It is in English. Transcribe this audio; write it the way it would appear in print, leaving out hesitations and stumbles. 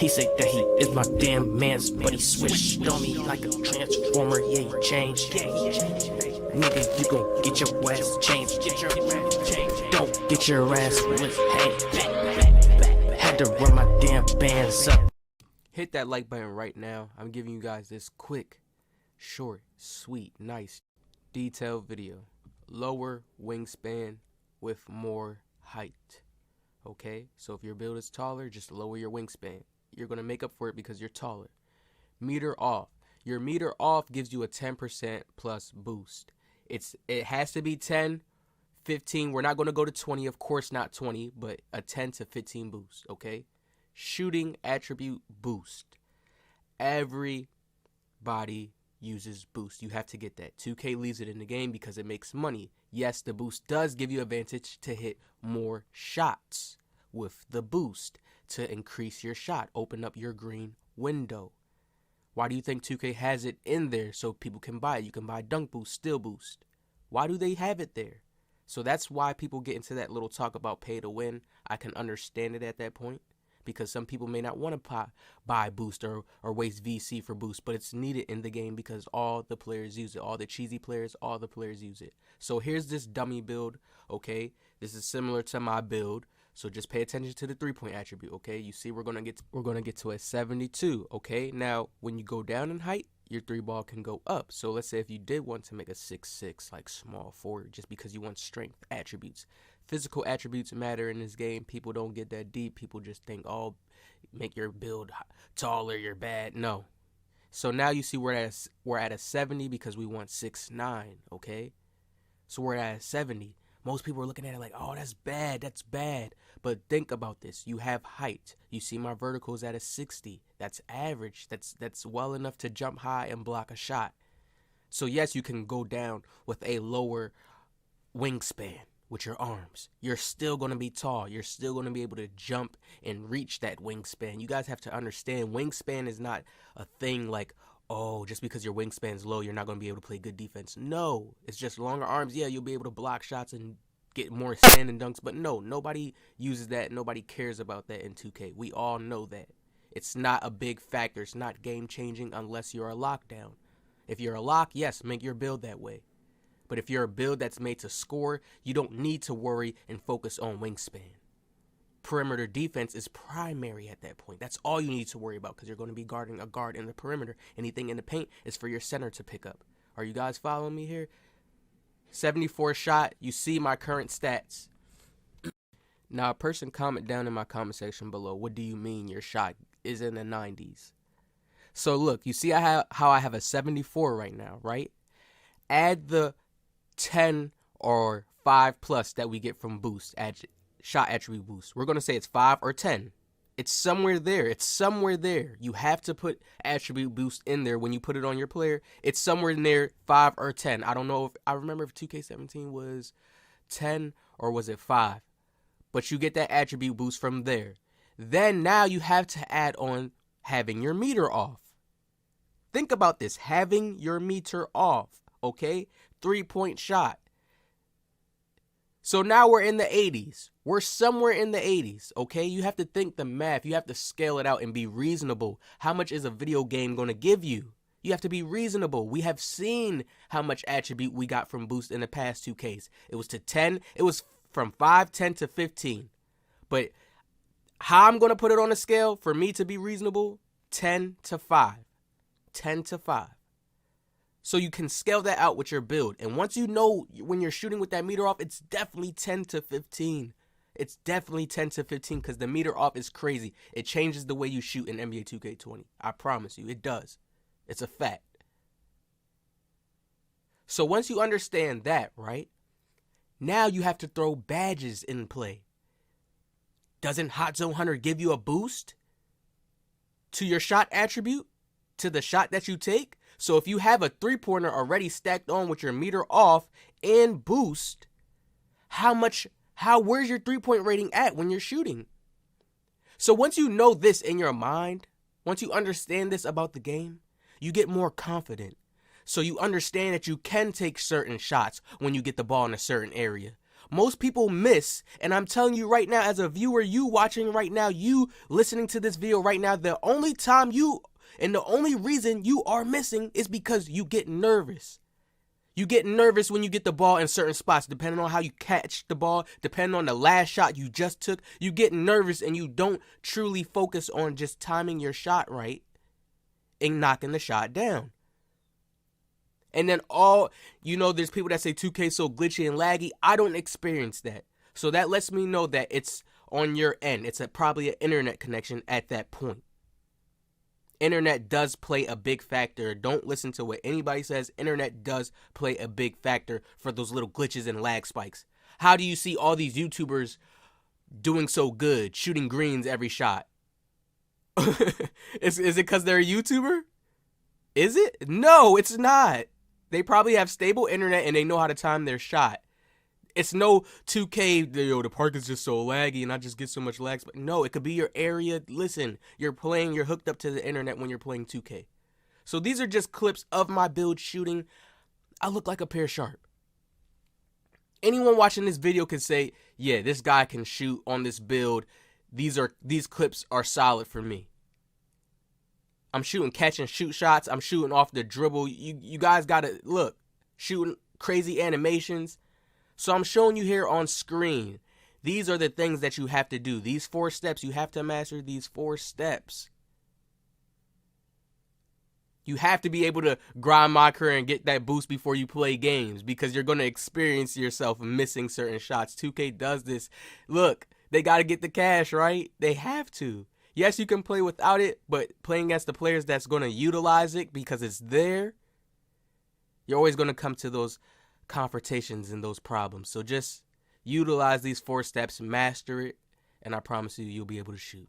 He said that he is my damn man's, but he switched on me like a transformer. Yeah, he changed. Nigga, you gon' get your ass changed. Don't get your ass with hey. Had to run my damn bands up. Hit that like button right now. I'm giving you guys this quick, short, sweet, nice, detailed video. Lower wingspan with more height. Okay, so if your build is taller, just lower your wingspan. You're gonna make up for it because you're taller. Meter off. Your meter off gives you a 10% plus boost. It has to be 10, 15. We're not gonna go to 20, of course not 20, but a 10 to 15 boost. Okay. Shooting attribute boost. Everybody uses boost. You have to get that. 2K leaves it in the game because it makes money. Yes, the boost does give you advantage to hit more shots with the boost to increase your shot. Open up your green window. Why do you think 2K has it in there so people can buy it? You can buy dunk boost, steal boost. Why do they have it there? So that's why people get into that little talk about pay to win. I can understand it at that point, because some people may not want to buy boost or waste VC for boost, but it's needed in the game because all the players use it. All the cheesy players, all the players use it. So here's this dummy build, okay? This is similar to my build, so just pay attention to the 3-point attribute, okay? You see we're gonna get to a 72, okay? Now, when you go down in height, your 3-ball can go up. So let's say if you did want to make a 6'6", like small forward, just because you want strength attributes. Physical attributes matter in this game. People don't get that deep. People just think, oh, make your build taller, you're bad. No. So now you see we're at a 70 because we want 6'9", okay? So we're at a 70. Most people are looking at it like, oh, that's bad, that's bad. But think about this. You have height. You see my vertical is at a 60. That's average. That's well enough to jump high and block a shot. So yes, you can go down with a lower wingspan with your arms. You're still going to be tall. You're still going to be able to jump and reach that wingspan. You guys have to understand, wingspan is not a thing like, oh, just because your wingspan's low, you're not going to be able to play good defense. No, it's just longer arms. Yeah, you'll be able to block shots and get more stand and dunks, but no, nobody uses that. Nobody cares about that in 2K. We all know that. It's not a big factor. It's not game changing unless you're a lockdown. If you're a lock, yes, make your build that way. But if you're a build that's made to score, you don't need to worry and focus on wingspan. Perimeter defense is primary at that point. That's all you need to worry about because you're going to be guarding a guard in the perimeter. Anything in the paint is for your center to pick up. Are you guys following me here? 74 shot. You see my current stats. Now, a person comment down in my comment section below, what do you mean your shot is in the 90s? So look, you see how I have a 74 right now, right? Add the 10 or 5 plus that we get from boost, shot attribute boost. We're going to say it's 5 or 10. It's somewhere there. It's somewhere there. You have to put attribute boost in there when you put it on your player. It's somewhere in there, 5 or 10. I don't know if I remember if 2K17 was 10 or was it 5. But you get that attribute boost from there. Then now you have to add on having your meter off. Think about this, having your meter off, okay? 3-point shot. So now we're in the 80s. We're somewhere in the 80s, okay? You have to think the math. You have to scale it out and be reasonable. How much is a video game going to give you? You have to be reasonable. We have seen how much attribute we got from boost in the past 2Ks. It was to 10. It was from 5, 10 to 15. But how I'm going to put it on a scale for me to be reasonable, 10 to 5. 10 to 5. So you can scale that out with your build. And once you know when you're shooting with that meter off, it's definitely 10 to 15. It's definitely 10 to 15 because the meter off is crazy. It changes the way you shoot in NBA 2K20. I promise you, it does. It's a fact. So once you understand that, right? Now you have to throw badges in play. Doesn't Hot Zone Hunter give you a boost to your shot attribute? To the shot that you take? So if you have a 3-pointer already stacked on with your meter off and boost, where's your 3-point rating at when you're shooting? So once you know this in your mind, once you understand this about the game, you get more confident. So you understand that you can take certain shots when you get the ball in a certain area. Most people miss, and I'm telling you right now, as a viewer, you watching right now, you listening to this video right now, the only time and the only reason you are missing is because you get nervous. You get nervous when you get the ball in certain spots, depending on how you catch the ball, depending on the last shot you just took. You get nervous and you don't truly focus on just timing your shot right and knocking the shot down. And then there's people that say 2K so glitchy and laggy. I don't experience that. So that lets me know that it's on your end. It's probably an internet connection at that point. Internet does play a big factor. Don't listen to what anybody says. Internet does play a big factor for those little glitches and lag spikes. How do you see all these YouTubers doing so good, shooting greens every shot? Is it because they're a YouTuber? Is it? No, it's not. They probably have stable internet and they know how to time their shot. It's no 2K, the park is just so laggy and I just get so much lag. But no, it could be your area. Listen, you're hooked up to the internet when you're playing 2K. So these are just clips of my build shooting. I look like a pear sharp. Anyone watching this video can say, yeah, this guy can shoot on this build. These clips are solid for me. I'm shooting catch and shoot shots. I'm shooting off the dribble. You guys gotta look, shooting crazy animations. So I'm showing you here on screen. These are the things that you have to do. These 4 steps, you have to master these 4 steps. You have to be able to grind my career and get that boost before you play games, because you're going to experience yourself missing certain shots. 2K does this. Look, they got to get the cash, right? They have to. Yes, you can play without it, but playing against the players that's going to utilize it because it's there, you're always going to come to those confrontations and those problems. So just utilize these 4 steps, master it, and I promise you, you'll be able to shoot.